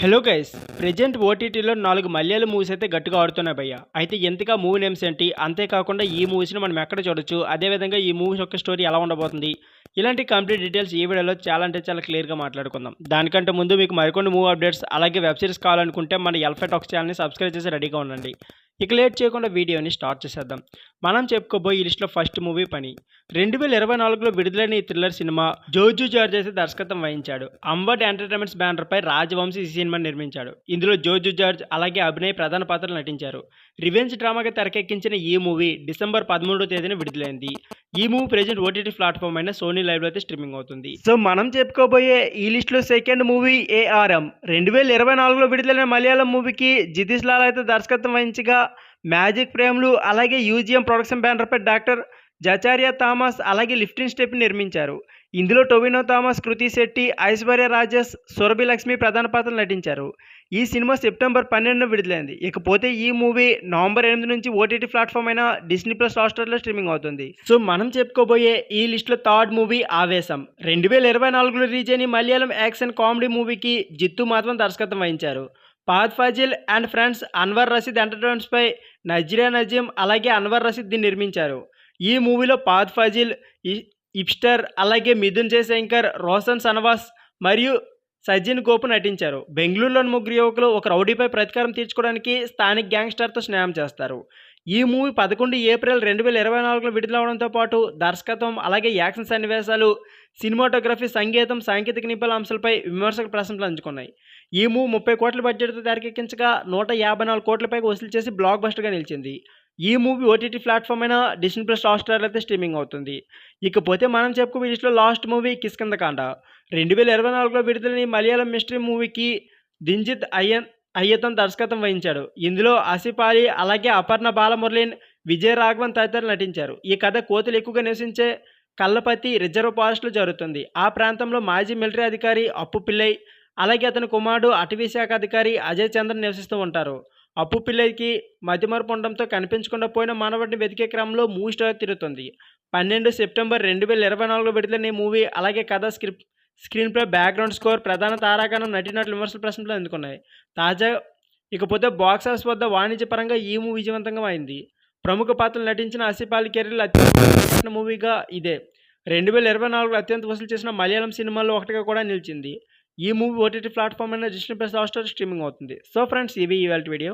Hello guys present ఓటీటీలో 4 Malayalam movies అయితే గట్టిగా ఆడుతున్నాయి భయ్య. అయితే ఎంతగా మూవీ నేమ్స్ ఏంటి, అంతేకాకుండా ఈ మూవీస్ని మనం ఎక్కడ చూడొచ్చు, అదేవిధంగా ఈ మూవీస్ యొక్క స్టోరీ ఎలా ఉండబోతుంది, ఇలాంటి కంప్లీట్ డీటెయిల్స్ ఈ వీడియోలో చాలా అంటే చాలా క్లియర్గా మాట్లాడుకుందాం. దానికంటే ముందు మీకు మరికొన్ని మూవీ అప్డేట్స్ అలాగే వెబ్ సిరీస్ కావాలనుకుంటే మన ఎల్ఫా టాక్స్ ఛానల్ని సబ్స్క్రైబ్ చేసి రెడీగా ఉండండి. ఇక లేట్ చేయకుండా వీడియోని స్టార్ట్ చేసేద్దాం. మనం చెప్పుకోబోయే ఈ లిస్ట్లో ఫస్ట్ మూవీ పని. 2024లో విడుదలైన ఈ థ్రిల్లర్ సినిమా జోజు జార్జ్ అయితే దర్శకత్వం వహించాడు. అంబర్డ్ ఎంటర్టైన్మెంట్స్ బ్యానర్పై రాజవంశీ ఈ సినిమాని నిర్మించాడు. ఇందులో జోజు జార్జ్ అలాగే అభినయ్ ప్రధాన పాత్రలు నటించారు. రివెంజ్ డ్రామాగా తెరకెక్కించిన ఈ మూవీ డిసెంబర్ 13వ తేదీన విడుదలైంది. ఈ మూవీ ప్రెజెంట్ ఓటీటీ ప్లాట్ఫామ్ అయిన సోనీ లైవ్లో అయితే స్ట్రీమింగ్ అవుతుంది. సో మనం చెప్పుకోబోయే ఈ లిస్ట్లో సెకండ్ మూవీ ఏఆర్ఎం. 2024లో విడుదలైన మలయాళం మూవీకి జితీష్ లాల్ అయితే దర్శకత్వం వహించగా మ్యాజిక్ ఫ్రేమ్లు అలాగే యూజిఎం ప్రొడక్షన్ బ్యానర్పై డాక్టర్ జచారియా థామస్ అలాగే లిఫ్టిన్ స్టెప్ నిర్మించారు. ఇందులో టొవినో థామస్, కృతి శెట్టి, ఐశ్వర్య రాజేష్, సురభి లక్ష్మి ప్రధాన పాత్రలు నటించారు. ఈ సినిమా సెప్టెంబర్ 12న విడుదలైంది. ఇకపోతే ఈ మూవీ నవంబర్ 8 నుంచి ఓటీటీ ప్లాట్ఫామ్ అయిన డిస్నీ ప్లస్ హాట్‌స్టార్లో స్ట్రీమింగ్ అవుతుంది. సో మనం చెప్పుకోబోయే ఈ లిస్ట్లో థర్డ్ మూవీ ఆవేశం. 2024లో రిలీజ్ అయిన మలయాళం యాక్షన్ కామెడీ మూవీకి జిత్తు మాత్రం దర్శకత్వం వహించారు. ఫహద్ ఫాజిల్ అండ్ ఫ్రెండ్స్ అన్వర్ రషీద్ ఎంటర్టైన్మెంట్స్పై నజీరియా నజీం అలాగే అన్వర్ రషీద్ దీన్ని నిర్మించారు. ఈ మూవీలో ఫహద్ ఫాజిల్, ఇప్స్టర్ అలాగే మిథున్ జయశంకర్, రోషన్ సనవాస్ మరియు సజిన్ గోపు నటించారు. బెంగళూరులోని ముగ్గురు యువకులు ఒక రౌడీపై ప్రతీకారం తీర్చుకోవడానికి స్థానిక గ్యాంగ్స్టర్తో స్నేహం చేస్తారు. ఈ మూవీ 11 ఏప్రిల్ 2024లో విడుదలవడంతో పాటు దర్శకత్వం అలాగే యాక్షన్ సన్నివేశాలు, సినిమాటోగ్రఫీ, సంగీతం, సాంకేతిక నిపుణుల అంశాలపై విమర్శక ప్రశంసలు అందుకున్నాయి. ఈ మూవీ 30 కోట్ల బడ్జెట్తో తెరకెక్కించగా 154 కోట్ల పైగా వసూలు చేసి బ్లాక్ బస్టర్గా నిలిచింది. ఈ మూవీ ఓటీటీ ప్లాట్ఫామ్ అయిన డిస్నీ ప్లస్ హాట్‌స్టార్లో అయితే స్ట్రీమింగ్ అవుతుంది. ఇకపోతే మనం చెప్పుకునే లిస్ట్లో లాస్ట్ మూవీ కిష్కింధకాండ. 2024లో విడుదలైన ఈ మలయాళం మిస్టరీ మూవీకి దింజిత్ అయ్యతన్ దర్శకత్వం వహించాడు. ఇందులో ఆసిఫ్ అలీ అలాగే అపర్ణ బాలమురళీన్, విజయ్ రాఘవన్ తదితరులు నటించారు. ఈ కథ కోతులు ఎక్కువగా నివసించే కల్లపతి రిజర్వ్ ఫారెస్ట్లో జరుగుతుంది. ఆ ప్రాంతంలో మాజీ మిలిటరీ అధికారి అప్పు పిల్లై అలాగే అతని కుమారుడు అటవీ శాఖ అధికారి అజయ్ చంద్రన్ నివసిస్తూ ఉంటారు. అప్పు పిల్లైకి మతిమరుపు ఉండడంతో కనిపించకుండా పోయిన మానవుడిని వెతికే క్రమంలో మూవీ స్టోరీ తిరుగుతుంది. 12 సెప్టెంబర్ 2024లో విడుదలైన ఈ మూవీ అలాగే కథ, స్క్రీన్ ప్లే, బ్యాక్గ్రౌండ్ స్కోర్, ప్రధాన తారాగణం, నటీనటుల విమర్శల ప్రశంసలు అందుకున్నాయి. ఇకపోతే బాక్స్ ఆఫీస్ వద్ద వాణిజ్యపరంగా ఈ మూవీ విజయవంతంగా అయింది. ప్రముఖ పాత్రలు నటించిన ఆసిఫ్ అలీ కెరీర్లో అత్యంత మూవీగా ఇదే. 2024లో అత్యంత వసూలు చేసిన మలయాళం సినిమాల్లో ఒకటిగా కూడా నిలిచింది. ఈ మూవీ ఓటీటీ ప్లాట్ఫామ్ అయిన డిస్నీ ప్లస్ హాట్‌స్టార్ స్ట్రీమింగ్ అవుతుంది. సో ఫ్రెండ్స్, ఇవి ఇవాల్టి వీడియో.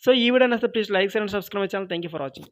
సో ఈ వీడియో నచ్చితే please like, share and subscribe my channel. Thank you for watching.